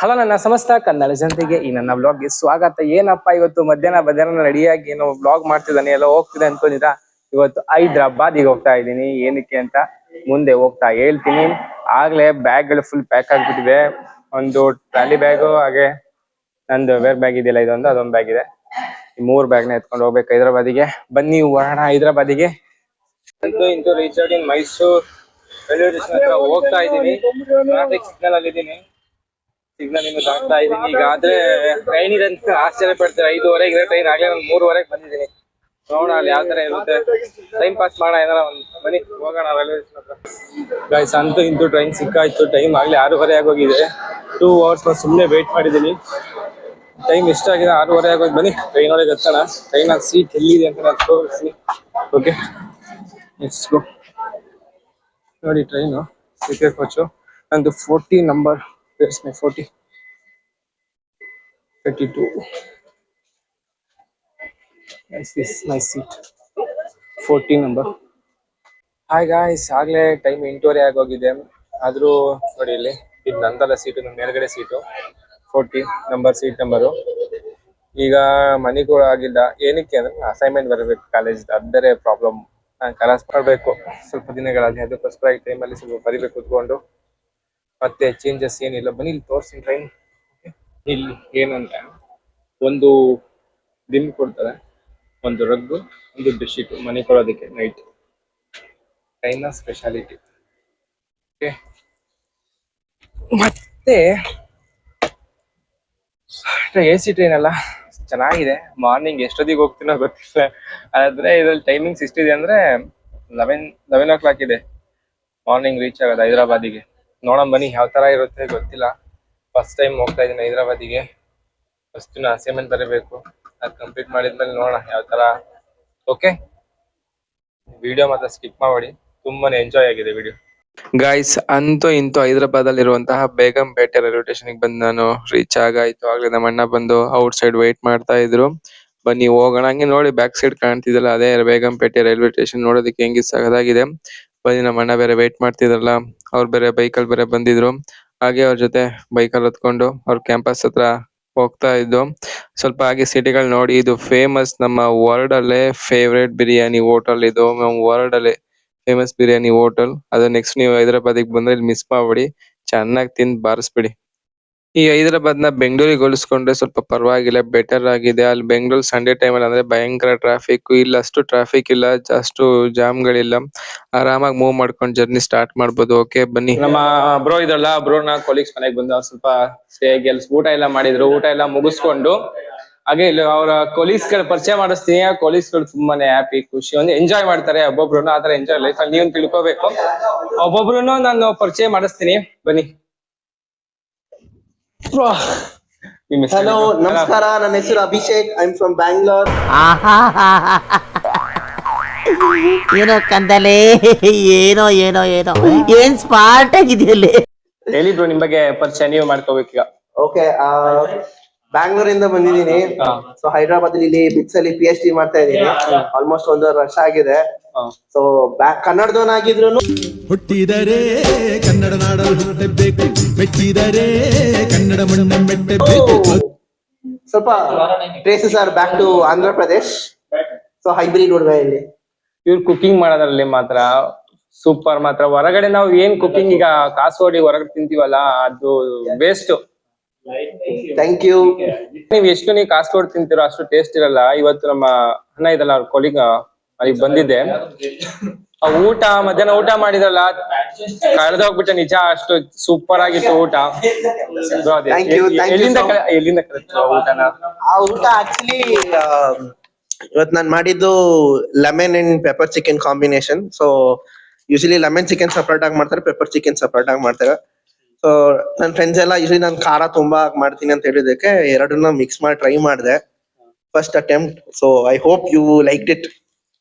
Hello ನನ್ನ ಸಮಸ್ತ ಕನ್ನಡ ಜನತೆಗೆ ಈ ನನ್ನ ಬ್ಲಾಗ್ಗೆ ಸ್ವಾಗತ. ಏನಪ್ಪಾ ಇವತ್ತು ಮಧ್ಯಾಹ್ನ ರೆಡಿಯಾಗಿ ಏನೋ ಬ್ಲಾಗ್ ಮಾಡ್ತಿದ್ದಾನೆ, ಎಲ್ಲ ಹೋಗ್ತಿದೆ ಅನ್ಕೊಂಡಿದ್ರಾ? ಇವತ್ತು ಹೈದ್ರಾಬಾದಿಗೆ ಹೋಗ್ತಾ ಇದ್ದೀನಿ. ಏನಕ್ಕೆ ಅಂತ ಮುಂದೆ ಹೋಗ್ತಾ ಹೇಳ್ತೀನಿ. ಆಗ್ಲೇ ಬ್ಯಾಗ್ಗಳು ಫುಲ್ ಪ್ಯಾಕ್ ಆಗ್ಬಿಟ್ಟಿದೆ. ಒಂದು ಟ್ರಾಲಿ ಬ್ಯಾಗು, ಹಾಗೆ ನಂದು ಬೇರೆ ಬ್ಯಾಗ್ ಇದೆಯಲ್ಲ, ಅದೊಂದು ಬ್ಯಾಗ್ ಇದೆ. ಈ 3 ಬ್ಯಾಗ್ನ ಎತ್ಕೊಂಡು ಹೋಗ್ಬೇಕು ಹೈದ್ರಾಬಾದಿಗೆ. ಬನ್ನಿ ಹೋಗೋಣ ಹೈದ್ರಾಬಾದಿಗೆ. ಇಂಟು ರೀಚರ್ಡ್ ಇನ್ ಮೈಸೂರು ರೈಲ್ವೆ ಸ್ಟೇಷನ್ ಹತ್ರ ಹೋಗ್ತಾ ಇದ್ದೀನಿ. ಟ್ರಾಫಿಕ್ ಸಿಗ್ನಲ್ ಅಲ್ಲಿ ಇದ್ದೀನಿ. ಸಿಗ್ನಲ್ ಇನ್ನು ದಾಟ್ತಾ ಇದ್ದೀನಿ. ಈಗ ಆದ್ರೆ ಟ್ರೈನ್ ಇದೆ ಅಂತ ಆಶ್ಚರ್ಯ ಪಡ್ತಾರೆ. 5:15 ಟ್ರೈನ್, ಆಗ್ಲೇ ನಾನು 3:15 ಬಂದಿದ್ದೀನಿ. ನೋಡೋಣ ಅಲ್ಲಿ ಯಾವ ತರ ಇರುತ್ತೆ. ಟೈಮ್ ಪಾಸ್ ಮಾಡೋಣ, ಏನಾರ ಬನ್ನಿ ಹೋಗೋಣ ರೈಲ್ವೆ ಸ್ಟೇಷನ್ ಹತ್ರ. ಗೈಸ್, ಅಂತೂ ಇಂತೂ ಟ್ರೈನ್ ಸಿಕ್ಕಾಯ್ತು. ಟೈಮ್ ಆಗ್ಲೇ 6:30 ಆಗೋಗಿದೆ. 2 ಅವರ್ಸ್ ಸುಮ್ಮನೆ ವೇಟ್ ಮಾಡಿದ್ದೀನಿ. ಟೈಮ್ ಎಷ್ಟಾಗಿದೆ? 6:30 ಆಗೋಗಿ. ಬನ್ನಿ ಟ್ರೈನ್ ಒಳಗೆ ಹತ್ತೋಣ. ಟ್ರೈನ್ ಸೀಟ್ ಎಲ್ಲಿದೆ ಅಂತ ನಾನು ತೋರಿಸ್ತೀನಿ. Okay, let's go. ನೋಡಿ ಟ್ರೈನು ಸ್ಲೀಪರ್ ಕೋಚು. ನಂದು 40 number. Where's my 40? 32. Yes, this is my seat. 40 number. Hi guys, ಆಗ್ಲೇ ಟೈಮ್ 8:30 ಆಗೋಗಿದೆ. ಆದ್ರೂ ನೋಡಿ ಇಲ್ಲಿ, ಇದು ನಂದಲ್ಲ ಸೀಟು, ನನ್ನ ಮೇಲ್ಗಡೆ ಸೀಟು. 40 number seat number. ಈಗ ಮನೆಗೂ ಆಗಿಲ್ಲ. ಏನಕ್ಕೆ ಅಂದ್ರೆ ಅಸೈನ್ಮೆಂಟ್ ಬರಬೇಕು ಕಾಲೇಜ್, ಅದರೆ ಪ್ರಾಬ್ಲಮ್. ನಾನು ಕಲಾಸ್ ಮಾಡಬೇಕು ಸ್ವಲ್ಪ ದಿನಗಳಲ್ಲಿ, ಅದಕ್ಕೋಸ್ಕರ ಈ ಟೈಮಲ್ಲಿ ಸ್ವಲ್ಪ ಬರಿಬೇಕು ಕೂತ್ಕೊಂಡು. ಮತ್ತೆ ಚೇಂಜಸ್ ಏನಿಲ್ಲ. ಬನ್ನಿ ಇಲ್ಲಿ ತೋರಿಸ್ತೀನಿ ಟ್ರೈನ್. ಇಲ್ಲಿ ಏನಂದ್ರೆ ಒಂದು ದಿನ ಕೊಡ್ತಾರೆ, ಒಂದು ರಗ್ಗು, ಒಂದು ಬೆಡ್ಶೀಟ್ ಮನೆ ಕೊಡೋದಕ್ಕೆ ನೈಟ್. ಟ್ರೈನ್ನ ಸ್ಪೆಷಾಲಿಟಿ. ಓಕೆ, ಮತ್ತೆ AC ಟ್ರೈನ್ ಅಲ್ಲ, ಚೆನ್ನಾಗಿದೆ. ಮಾರ್ನಿಂಗ್ ಎಷ್ಟೊತ್ತಿಗೆ ಹೋಗ್ತೀನೋ ಗೊತ್ತಿಲ್ಲ. ಆದ್ರೆ ಇದ್ರಲ್ಲಿ ಟೈಮಿಂಗ್ಸ್ ಎಷ್ಟಿದೆ ಅಂದ್ರೆ 11 o'clock ಇದೆ ಮಾರ್ನಿಂಗ್ ರೀಚ್ ಆಗೋದು ಹೈದ್ರಾಬಾದಿಗೆ. ನೋಡೋಣ ಬನ್ನಿ ಯಾವ ತರ ಇರುತ್ತೆ ಗೊತ್ತಿಲ್ಲ. ಫಸ್ಟ್ ಟೈಮ್ ಹೋಗ್ತಾ ಇದ್ದೀನಿ ಹೈದ್ರಾಬಾದಿಗೆ. ಫಸ್ಟ್ ದಿನ ಅಸೈನ್ಮೆಂಟ್ ಬರೀಬೇಕು, ಅದು ಕಂಪ್ಲೀಟ್ ಮಾಡಿದ್ಮೇಲೆ ನೋಡೋಣ ಯಾವ ತರ. ಓಕೆ, ವಿಡಿಯೋ ಮಾತ್ರ ಸ್ಕಿಪ್ ಮಾಡಿ, ತುಂಬಾನೇ ಎಂಜಾಯ್ ಆಗಿದೆ ವಿಡಿಯೋ. ಗಾಯ್ಸ್, ಅಂತೂ ಇಂತೂ ಹೈದರಾಬಾದ್ ಅಲ್ಲಿ ಇರುವಂತಹ ಬೇಗಂಪೇಟೆ ರೈಲ್ವೆ ಸ್ಟೇಷನ್ ಬಂದು ನಾನು ರೀಚ್ ಆಗಾಯ್ತು. ಆಗ್ಲೇ ನಮ್ಮ ಅಣ್ಣ ಬಂದು ಔಟ್ ಸೈಡ್ ವೇಟ್ ಮಾಡ್ತಾ ಇದ್ರು. ಬನ್ನಿ ಹೋಗೋಣ. ಹಂಗೆ ನೋಡಿ ಬ್ಯಾಕ್ ಸೈಡ್ ಕಾಣ್ತಿದಲ್ಲ, ಅದೇ ಬೇಗಂಪೇಟೆ ರೈಲ್ವೆ ಸ್ಟೇಷನ್. ನೋಡೋದಕ್ಕೆ ಹೆಂಗಿ ಸಗದಾಗಿದೆ. ಬನ್ನಿ, ನಮ್ಮ ಅಣ್ಣ ಬೇರೆ ವೇಟ್ ಮಾಡ್ತಿದ್ರಲ್ಲ, ಅವ್ರು ಬೇರೆ ಬೈಕಲ್ಲಿ ಬೇರೆ ಬಂದಿದ್ರು. ಹಾಗೆ ಅವ್ರ ಜೊತೆ ಬೈಕಲ್ಲಿ ಹೊತ್ಕೊಂಡು ಅವ್ರ ಕ್ಯಾಂಪಸ್ ಹತ್ರ ಹೋಗ್ತಾ ಇದ್ದು. ಸ್ವಲ್ಪ ಹಾಗೆ ಸಿಟಿಗಳು ನೋಡಿ. ಇದು ಫೇಮಸ್, ನಮ್ಮ ವರ್ಲ್ಡ್ ಅಲ್ಲೇ ಫೇವ್ರೇಟ್ ಬಿರಿಯಾನಿ ಹೋಟೆಲ್ ಇದು. ನಮ್ಮ ವರ್ಲ್ಡ್ ಅಲ್ಲೇ ಫೇಮಸ್ ಬಿರಿಯಾನಿ ಹೋಟೆಲ್. ಅದು ನೆಕ್ಸ್ಟ್ ನೀವು ಹೈದರಾಬಾದಿಗೆ ಬಂದ್ರೆ ಇಲ್ಲಿ ಮಿಸ್ ಮಾಡ್ಬೇಡಿ, ಚೆನ್ನಾಗಿ ತಿಂದು ಬಾರಿಸ್ಬಿಡಿ. ಈ ಹೈದರಾಬಾದ್ ನ ಬೆಂಗಳೂರಿಗೆ ಹೋಲಿಸ್ಕೊಂಡ್ರೆ ಸ್ವಲ್ಪ ಪರವಾಗಿಲ್ಲ, ಬೆಟರ್ ಆಗಿದೆ. ಅಲ್ಲಿ ಬೆಂಗಳೂರು ಸಂಡೇ ಟೈಮಲ್ಲಿ ಅಂದ್ರೆ ಭಯಂಕರ ಟ್ರಾಫಿಕ್. ಇಲ್ಲಿ ಅಷ್ಟು ಟ್ರಾಫಿಕ್ ಇಲ್ಲ, ಅಷ್ಟು ಜಾಮ್ಗಳಿಲ್ಲ. ಆರಾಮಾಗಿ ಮೂವ್ ಮಾಡ್ಕೊಂಡು ಜರ್ನಿ ಸ್ಟಾರ್ಟ್ ಮಾಡ್ಬೋದು. ಓಕೆ ಬನ್ನಿ. ನಮ್ಮ ಬ್ರೋ ಇದಲ್ಲ, ಬ್ರೋನ ಕೊಲೀಗ್ಸ್ ಮನೆಗೆ ಬಂದು ಸ್ವಲ್ಪ ಊಟ ಎಲ್ಲ ಮಾಡಿದ್ರು. ಊಟ ಎಲ್ಲ ಮುಗಿಸ್ಕೊಂಡು ಹಾಗೆ ಇಲ್ಲಿ ಅವರ ಕೊಲೀಗ್ಸ್ ಗಳ ಪರಿಚಯ ಮಾಡಿಸ್ತೀನಿ. ಆ ಕೊಲೀಗ್ಸ್ ಗಳು ತುಂಬಾನೇ ಹ್ಯಾಪಿ, ಖುಷಿ, ಒಂದು ಎಂಜಾಯ್ ಮಾಡ್ತಾರೆ. ಒಬ್ಬೊಬ್ರು ಆತರ ಎಂಜಾಯ್ ಲೈಫ್ ಅಲ್ಲಿ ನೀವು ತಿಳ್ಕೋಬೇಕು. ಒಬ್ಬೊಬ್ರು ನಾನು ಪರಿಚಯ ಮಾಡಿಸ್ತೀನಿ, ಬನ್ನಿ. ಹಲೋ, ನಮಸ್ಕಾರ. ನನ್ನ ಹೆಸರು Abhishek. I am from Bangalore. ಏನೋ ಕಂದಲೆ, ಏನೋ ಏನೋ ಏನೋ ಏನ್ ಸ್ಮಾರ್ಟ್ ಆಗಿದೆಯಲ್ಲಿ. ಹೇಳಿ ಬ್ರೋ, ನಿಮ್ ಬಗ್ಗೆ ಪರಿಚಯ ನೀವು ಮಾಡ್ಕೋಬೇಕೀಗ. ಓಕೆ, ಬ್ಯಾಂಗ್ಳೂರಿಂದ ಬಂದಿದ್ದೀನಿ. ಸೊ ಹೈದರಾಬಾದ್ ಇಲ್ಲಿ ಬಿಟ್ಸ್ ಅಲ್ಲಿ PhD ಮಾಡ್ತಾ ಇದ್ದೀನಿ. ಆಲ್ಮೋಸ್ಟ್ 1.5 ವರ್ಷ ಆಗಿದೆ. ಸೊ ಕನ್ನಡದವನಾಗಿದ್ರು ಹುಟ್ಟಿದರೆ ಕನ್ನಡ ನಾಡಲು ಹುಟ್ಟಬೇಕು, ಮೆಟ್ಟಿದರೆ ಕನ್ನಡ ಮಣ್ಣ ಮೆಟ್ಟಬೇಕು. ಸ್ವಲ್ಪ traces are back to Andhra Pradesh. So hybrid ಹುಡುಗ ಇಲ್ಲಿ. ಇವ್ರು ಕುಕಿಂಗ್ ಮಾಡೋದ್ರಲ್ಲಿ ಮಾತ್ರ ಸೂಪರ್. ಮಾತ್ರ ಹೊರಗಡೆ ನಾವು ಏನ್ ಕುಕಿಂಗ್ ಈಗ ಕಾಸು ಹೊಡಿ ಹೊರಗಡೆ ತಿಂತೀವಲ್ಲ, ಅದು ವೇಸ್ಟ್. Thank you. ನೀವು ಕಾಸು ಹೊಡಿ ತಿಂತೀರೋ ಅಷ್ಟು ಟೇಸ್ಟ್ ಇರಲ್ಲ. ಇವತ್ತು ನಮ್ಮ ಅಣ್ಣ ಇದಲ್ಲ, ಅವ್ರ ಕೊಲಿಗ ಅಲ್ಲಿಗೆ ಬಂದಿದ್ದೆ. ಊಟ ಮಧ್ಯಾಹ್ನ ಊಟ ಮಾಡಿದ್ರಲ್ಲ, ಕಳೆದೋಗ್ಬಿಟ್ಟೆ ನಿಜ. ಅಷ್ಟು ಸೂಪರ್ ಆಗಿತ್ತು ಊಟ. ಎಲ್ಲಿಂದ ಕಲಿತು ಊಟನ? ಆ ಊಟ ಆಕ್ಚುಲಿ ಇವತ್ತು ನಾನು ಮಾಡಿದ್ದು lemon and pepper chicken combination. So usually lemon chicken separate ಆಗಿ ಮಾಡ್ತಾರೆ, ಪೆಪ್ಪರ್ ಚಿಕನ್ ಸಪರೇಟ್ ಆಗಿ ಮಾಡ್ತಾರೆ. ಸೊ ನನ್ನ ಫ್ರೆಂಡ್ಸ್ ಎಲ್ಲ ಯೂಶಲಿ ನಾನು ಖಾರ ತುಂಬಾ ಮಾಡ್ತೀನಿ ಅಂತ ಹೇಳಿದಕ್ಕೆ ಎರಡನ್ನ ಮಿಕ್ಸ್ ಮಾಡಿ ಟ್ರೈ ಮಾಡಿದೆ, first attempt. So I hope you like it.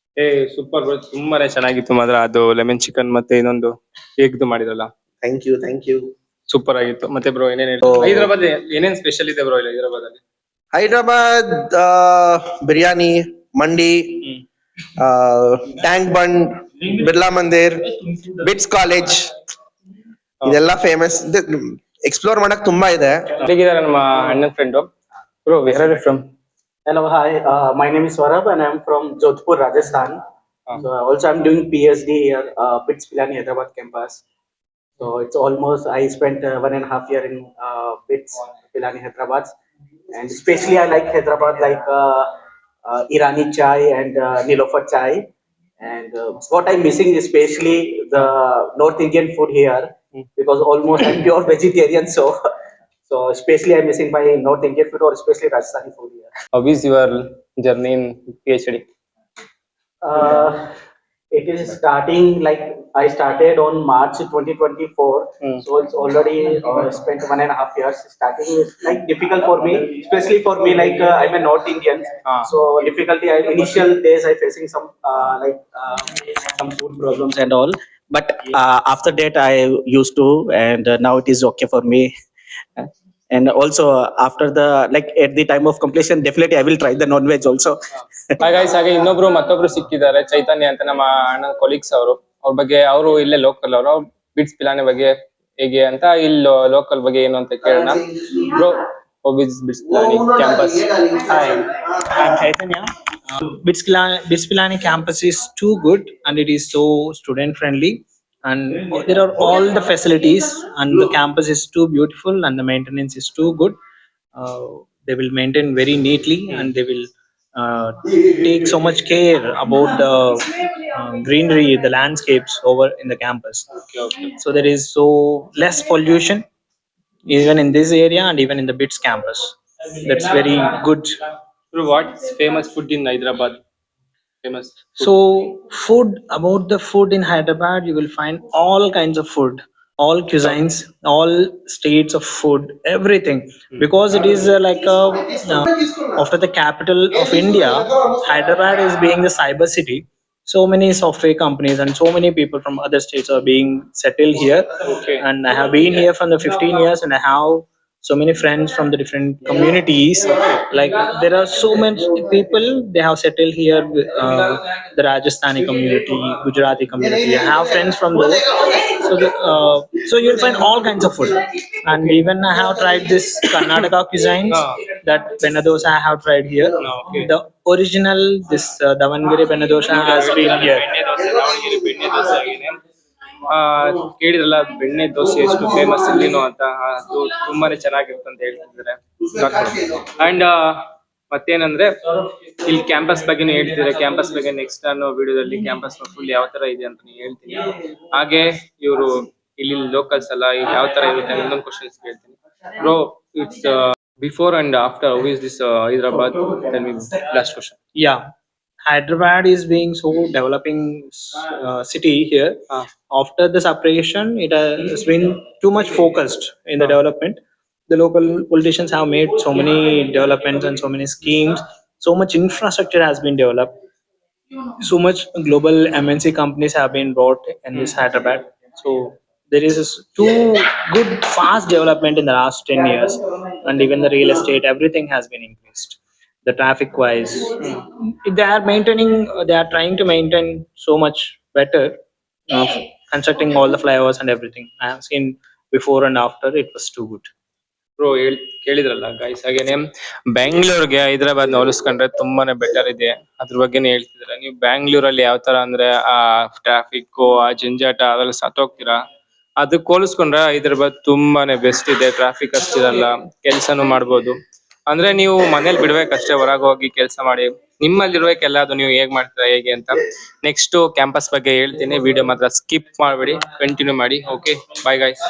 Super, ತುಂಬಾನೇ ಚೆನ್ನಾಗಿತ್ತು ಮಾತ್ರ. ಅದು ಲೆಮನ್ ಚಿಕನ್ ಮತ್ತೆ ಇನ್ನೊಂದು ಎಗ್ದು ಮಾಡಿದ್ರಲ್ಲ. Thank you, thank you. Super ಆಗಿತ್ತು. ಮತ್ತೆ ಬ್ರೋ, ಹೈದರಾಬಾದ್ ಏನೇನ್ ಸ್ಪೆಷಲ್ ಇದೆ ಬ್ರೋ ಇಲ್ಲಿ ಹೈದರಾಬಾದ್ ಅಲ್ಲಿ? ಹೈದರಾಬಾದ್ ಬಿರಿಯಾನಿ, ಮಂಡಿ, ಟ್ಯಾಂಕ್ ಬಂಡ್, ಬಿರ್ಲಾ ಮಂದಿರ್, ಬಿಟ್ಸ್ ಕಾಲೇಜ್, ಇದೆಲ್ಲ ಫೇಮಸ್. ಎಕ್ಸ್ಪ್ಲೋರ್ ಮಾಡಕ್ ತುಂಬಾ ಇದೆ. ಹೇಗಿದ್ದಾರೆ ನಮ್ಮ ಅಣ್ಣನ friend bro, where are you from? Hello, hi. My name is Swarab and I'm from Jodhpur, Rajasthan. So also I'm doing PhD here, BITS Pilani Hyderabad campus. So it's almost I spent 1.5 year in BITS Pilani Hyderabad, and especially I like Hyderabad like Irani chai and Nilofer chai. And what I'm missing is especially the North Indian food here because almost I'm pure vegetarian, so so especially I'm missing my North Indian food or especially Rajasthani food here. How is your journey in PhD? Uh, it is starting like I started on March 2024, so it's already spent 1.5 years. Starting is like difficult for me, especially for me like I'm a North Indian, so difficulty. Initial days I facing some some food problems and all, but after that I used to, and now it is okay for me. And also after the like at the time of completion, definitely I will try the non-veg also. ಹಾಗೆ ಇನ್ನೊಬ್ರು ಮತ್ತೊಬ್ರು ಸಿಕ್ಕಿದ್ದಾರೆ, ಚೈತನ್ಯ ಅಂತ, ನಮ್ಮ ಅಣ್ಣನ colleagues ಅವರು. ಅವ್ರ ಬಗ್ಗೆ ಅವರು ಇಲ್ಲೇ ಲೋಕಲ್ ಅವರು. ಬಿಟ್ಸ್ ಪಿಲಾನಿ ಬಗ್ಗೆ ಹೇಗೆ ಅಂತ, ಇಲ್ಲಿ ಲೋಕಲ್ ಬಗ್ಗೆ ಏನು ಅಂತ ಕೇಳೋಣ. Bro, BITS Pilani campus? Hi, I'm Chaitanya. BITS Pilani campus is too good and it is so student friendly, and there are all the facilities, and the campus is too beautiful and the maintenance is too good. They will maintain very neatly and they will take so much care about the greenery, the landscapes over in the campus. So there is so less pollution even in this area and even in the BITS campus. That's very good. Bro, what's famous food in Hyderabad? Famous food. So food, about the food in Hyderabad, you will find all kinds of food, all cuisines, all states of food, everything, because it is like after the capital of India, Hyderabad is being the cyber city. So many software companies and so many people from other states are being settled here. Okay. And I have been here from the 15 years and I have so many friends from the different communities. Like there are so many people they have settled here, the Rajasthani community, Gujarati community. I have friends from those. So you'll find all kinds of food, and even I have tried this Karnataka cuisines. That Benna dosa I have tried here. Okay. The original this Davangere Benna dosa has been here. ಬೆಣ್ಣೆ ದೋಸೆ, ದಾವಣಗೆರೆ ಬೆಣ್ಣೆ ದೋಸೆ ಆಗಿದೆ. ಕೇಳಿದ್ರಲ್ಲ ಬೆಣ್ಣೆ ದೋಸೆ ಎಷ್ಟು famous ಇಲ್ಲಿನೂ ಅಂತ. ಅದು ತುಂಬಾನೇ ಚೆನ್ನಾಗಿರುತ್ತೆ ಅಂತ ಹೇಳ್ತಿದ್ದಾರೆ. ಅಂಡ್ ಮತ್ತೇನಂದ್ರೆ ಇಲ್ಲಿ ಕ್ಯಾಂಪಸ್ ಬಗ್ಗೆನೂ ಹೇಳ್ತಿದ್ದಾರೆ. ಕ್ಯಾಂಪಸ್ ಬಗ್ಗೆ ನೆಕ್ಸ್ಟ್ ನಾನು ವಿಡಿಯೋದಲ್ಲಿ ಕ್ಯಾಂಪಸ್ ಫುಲ್ ಯಾವ ತರ ಇದೆ ಅಂತ ಹೇಳ್ತೀನಿ. ಹಾಗೆ ಇವರು ಇಲ್ಲಿ ಲೋಕಲ್ಸ್ ಅಲ್ಲ, ಇಲ್ಲಿ ಯಾವ ತರ ಇರುತ್ತೆ ಇನ್ನೊಂದು ಕ್ವಶನ್ಸ್ ಕೇಳ್ತೀನಿ. Bro, it's before and after, how is this Hyderabad? Tell me, last question. Yeah, Hyderabad is being so developing city here. After the separation, it has been too much focused in the development. The local politicians have made so many developments and so many schemes. So much infrastructure has been developed. So much global MNC companies have been brought in this Hyderabad. So there is this too good fast development in the last 10 years, and even the real estate, everything has been increased. The traffic wise, they are maintaining, they are trying to maintain so much better, constructing all the flyovers and everything. I have seen before and after, it was too good. Bro, ಕೇಳಿದ್ರಲ್ಲ guys. ಹಾಗೇನೆ ಬೆಂಗಳೂರಿಗೆ ಹೈದರಾಬಾದ್ ಹೋಲಿಸ್ಕೊಂಡ್ರೆ ತುಂಬಾನೇ better ಇದೆ. ಅದ್ರ ಬಗ್ಗೆನೇ ಹೇಳ್ತಿದ್ರೆ, ನೀವು ಬ್ಯಾಂಗ್ಳೂರಲ್ಲಿ ಯಾವ ತರ ಅಂದ್ರೆ ಆ ಟ್ರಾಫಿಕ್, ಆ ಜಂಜಾಟ ಅದ್ರಲ್ಲಿ ಸತ್ತೋಗ್ತೀರಾ. ಅದಕ್ಕೆ ಹೋಲಿಸ್ಕೊಂಡ್ರೆ ಹೈದರಾಬಾದ್ ತುಂಬಾನೇ ಬೆಸ್ಟ್ ಇದೆ. ಟ್ರಾಫಿಕ್ ಅಷ್ಟಿರಲ್ಲ, ಕೆಲ್ಸನೂ ಮಾಡ್ಬೋದು. ಅಂದ್ರೆ ನೀವು ಮನೇಲಿ ಬಿಡ್ಬೇಕಷ್ಟೇ, ಹೊರಗೆ ಹೋಗಿ ಕೆಲಸ ಮಾಡಿ. ನಿಮ್ಮಲ್ಲಿರ್ಬೇಕೆಲ್ಲ ಅದು ನೀವು ಹೇಗ್ ಮಾಡ್ತೀರಾ ಹೇಗೆ ಅಂತ. ನೆಕ್ಸ್ಟ್ ಕ್ಯಾಂಪಸ್ ಬಗ್ಗೆ ಹೇಳ್ತೀನಿ. ವಿಡಿಯೋ ಮಾತ್ರ ಸ್ಕಿಪ್ ಮಾಡ್ಬೇಡಿ, ಕಂಟಿನ್ಯೂ ಮಾಡಿ. Okay, bye guys.